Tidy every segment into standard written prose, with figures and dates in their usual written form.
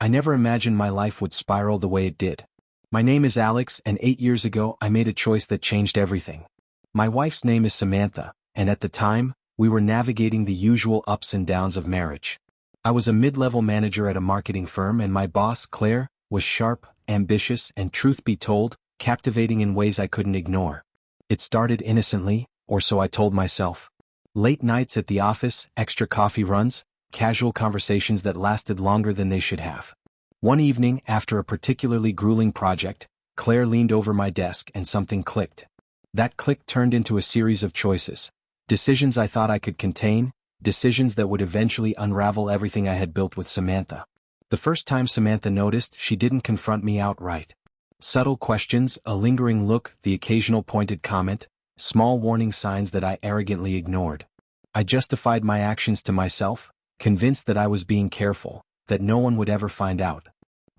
I never imagined my life would spiral the way it did. My name is Alex, and 8 years ago I made a choice that changed everything. My wife's name is Samantha, and at the time, we were navigating the usual ups and downs of marriage. I was a mid-level manager at a marketing firm, and my boss, Claire, was sharp, ambitious, and truth be told, captivating in ways I couldn't ignore. It started innocently, or so I told myself. Late nights at the office, extra coffee runs, casual conversations that lasted longer than they should have. One evening, after a particularly grueling project, Claire leaned over my desk and something clicked. That click turned into a series of choices. Decisions I thought I could contain, decisions that would eventually unravel everything I had built with Samantha. The first time Samantha noticed, she didn't confront me outright. Subtle questions, a lingering look, the occasional pointed comment, small warning signs that I arrogantly ignored. I justified my actions to myself, convinced that I was being careful, that no one would ever find out.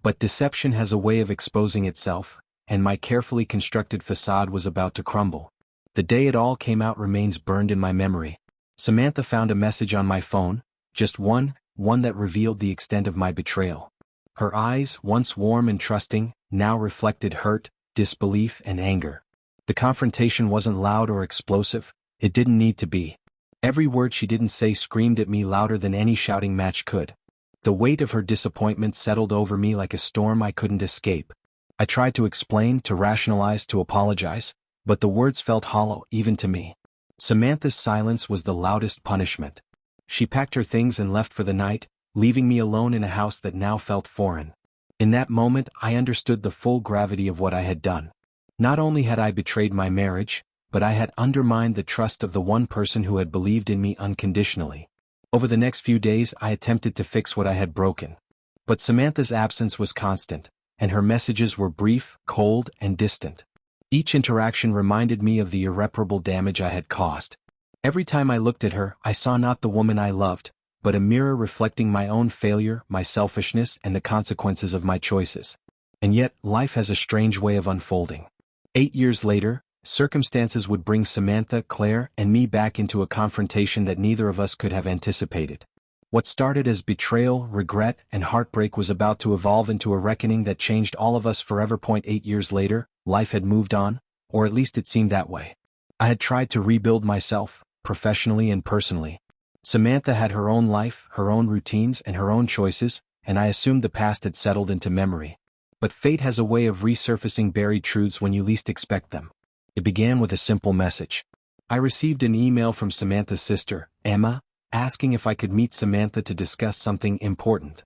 But deception has a way of exposing itself, and my carefully constructed facade was about to crumble. The day it all came out remains burned in my memory. Samantha found a message on my phone, just one that revealed the extent of my betrayal. Her eyes, once warm and trusting, now reflected hurt, disbelief, and anger. The confrontation wasn't loud or explosive, it didn't need to be. Every word she didn't say screamed at me louder than any shouting match could. The weight of her disappointment settled over me like a storm I couldn't escape. I tried to explain, to rationalize, to apologize, but the words felt hollow even to me. Samantha's silence was the loudest punishment. She packed her things and left for the night, leaving me alone in a house that now felt foreign. In that moment, I understood the full gravity of what I had done. Not only had I betrayed my marriage, but I had undermined the trust of the one person who had believed in me unconditionally. Over the next few days I attempted to fix what I had broken. But Samantha's absence was constant, and her messages were brief, cold, and distant. Each interaction reminded me of the irreparable damage I had caused. Every time I looked at her, I saw not the woman I loved, but a mirror reflecting my own failure, my selfishness, and the consequences of my choices. And yet, life has a strange way of unfolding. 8 years later, circumstances would bring Samantha, Claire, and me back into a confrontation that neither of us could have anticipated. What started as betrayal, regret, and heartbreak was about to evolve into a reckoning that changed all of us forever. 8 years later, life had moved on, or at least it seemed that way. I had tried to rebuild myself, professionally and personally. Samantha had her own life, her own routines, and her own choices, and I assumed the past had settled into memory. But fate has a way of resurfacing buried truths when you least expect them. It began with a simple message. I received an email from Samantha's sister, Emma, asking if I could meet Samantha to discuss something important.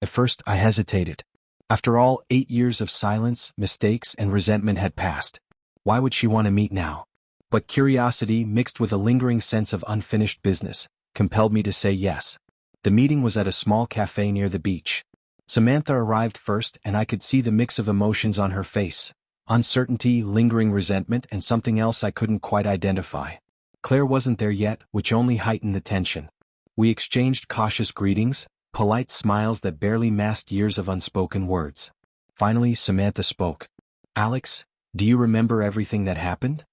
At first, I hesitated. After all, 8 years of silence, mistakes, and resentment had passed. Why would she want to meet now? But curiosity, mixed with a lingering sense of unfinished business, compelled me to say yes. The meeting was at a small cafe near the beach. Samantha arrived first, and I could see the mix of emotions on her face. Uncertainty, lingering resentment, and something else I couldn't quite identify. Claire wasn't there yet, which only heightened the tension. We exchanged cautious greetings, polite smiles that barely masked years of unspoken words. Finally, Samantha spoke. "Alex, do you remember everything that happened?"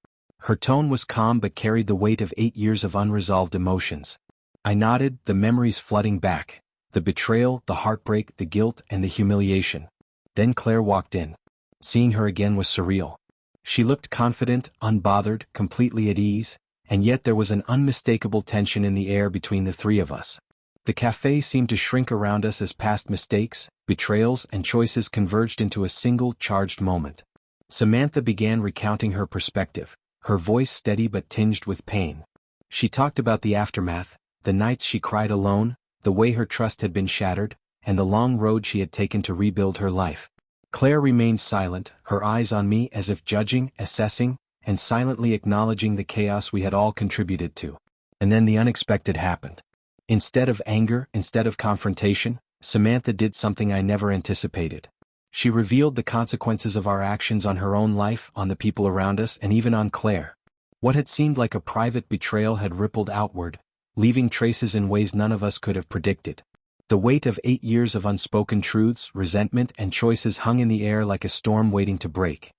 Her tone was calm but carried the weight of 8 years of unresolved emotions. I nodded, the memories flooding back. The betrayal, the heartbreak, the guilt, and the humiliation. Then Claire walked in. Seeing her again was surreal. She looked confident, unbothered, completely at ease, and yet there was an unmistakable tension in the air between the three of us. The cafe seemed to shrink around us as past mistakes, betrayals, and choices converged into a single, charged moment. Samantha began recounting her perspective, her voice steady but tinged with pain. She talked about the aftermath, the nights she cried alone, the way her trust had been shattered, and the long road she had taken to rebuild her life. Claire remained silent, her eyes on me as if judging, assessing, and silently acknowledging the chaos we had all contributed to. And then the unexpected happened. Instead of anger, instead of confrontation, Samantha did something I never anticipated. She revealed the consequences of our actions on her own life, on the people around us, and even on Claire. What had seemed like a private betrayal had rippled outward, leaving traces in ways none of us could have predicted. The weight of 8 years of unspoken truths, resentment, and choices hung in the air like a storm waiting to break.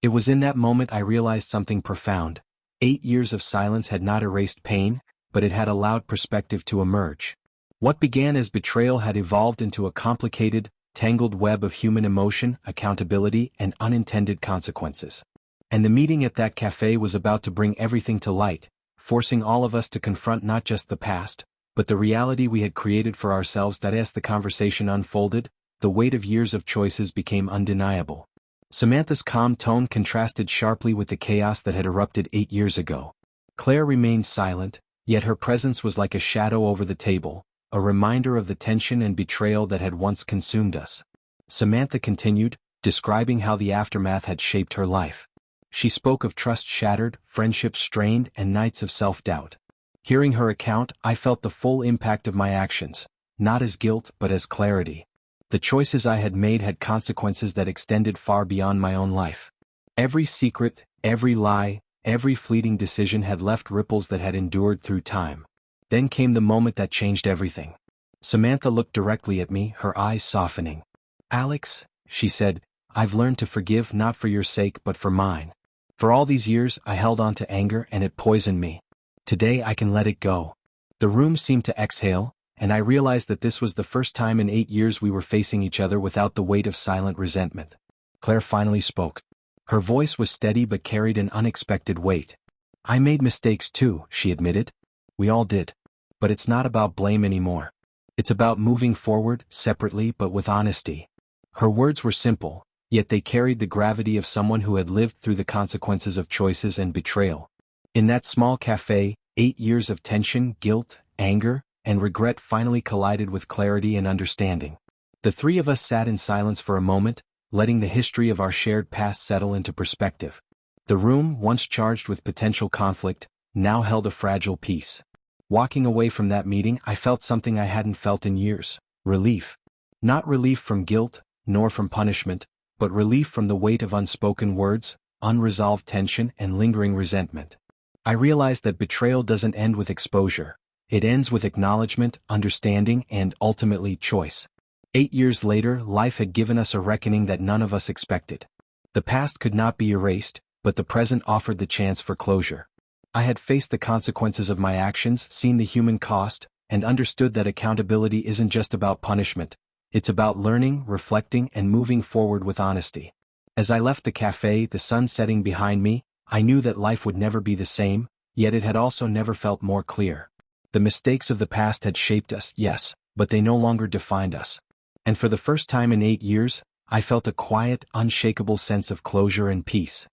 It was in that moment I realized something profound. 8 years of silence had not erased pain, but it had allowed perspective to emerge. What began as betrayal had evolved into a complicated, tangled web of human emotion, accountability, and unintended consequences. And the meeting at that cafe was about to bring everything to light, forcing all of us to confront not just the past, but the reality we had created for ourselves. That as the conversation unfolded, the weight of years of choices became undeniable. Samantha's calm tone contrasted sharply with the chaos that had erupted 8 years ago. Claire remained silent, yet her presence was like a shadow over the table, a reminder of the tension and betrayal that had once consumed us. Samantha continued, describing how the aftermath had shaped her life. She spoke of trust shattered, friendships strained, and nights of self-doubt. Hearing her account, I felt the full impact of my actions, not as guilt but as clarity. The choices I had made had consequences that extended far beyond my own life. Every secret, every lie, every fleeting decision had left ripples that had endured through time. Then came the moment that changed everything. Samantha looked directly at me, her eyes softening. "Alex," she said, "I've learned to forgive not for your sake but for mine. For all these years I held on to anger and it poisoned me. Today I can let it go." The room seemed to exhale, and I realized that this was the first time in 8 years we were facing each other without the weight of silent resentment. Claire finally spoke. Her voice was steady but carried an unexpected weight. "I made mistakes too," she admitted. "We all did. But it's not about blame anymore. It's about moving forward, separately but with honesty." Her words were simple, yet they carried the gravity of someone who had lived through the consequences of choices and betrayal. In that small cafe, 8 years of tension, guilt, anger, and regret finally collided with clarity and understanding. The three of us sat in silence for a moment, letting the history of our shared past settle into perspective. The room, once charged with potential conflict, now held a fragile peace. Walking away from that meeting, I felt something I hadn't felt in years: relief. Not relief from guilt, nor from punishment, but relief from the weight of unspoken words, unresolved tension, and lingering resentment. I realized that betrayal doesn't end with exposure. It ends with acknowledgement, understanding, and ultimately choice. 8 years later, life had given us a reckoning that none of us expected. The past could not be erased, but the present offered the chance for closure. I had faced the consequences of my actions, seen the human cost, and understood that accountability isn't just about punishment. It's about learning, reflecting, and moving forward with honesty. As I left the cafe, the sun setting behind me, I knew that life would never be the same, yet it had also never felt more clear. The mistakes of the past had shaped us, yes, but they no longer defined us. And for the first time in 8 years, I felt a quiet, unshakable sense of closure and peace.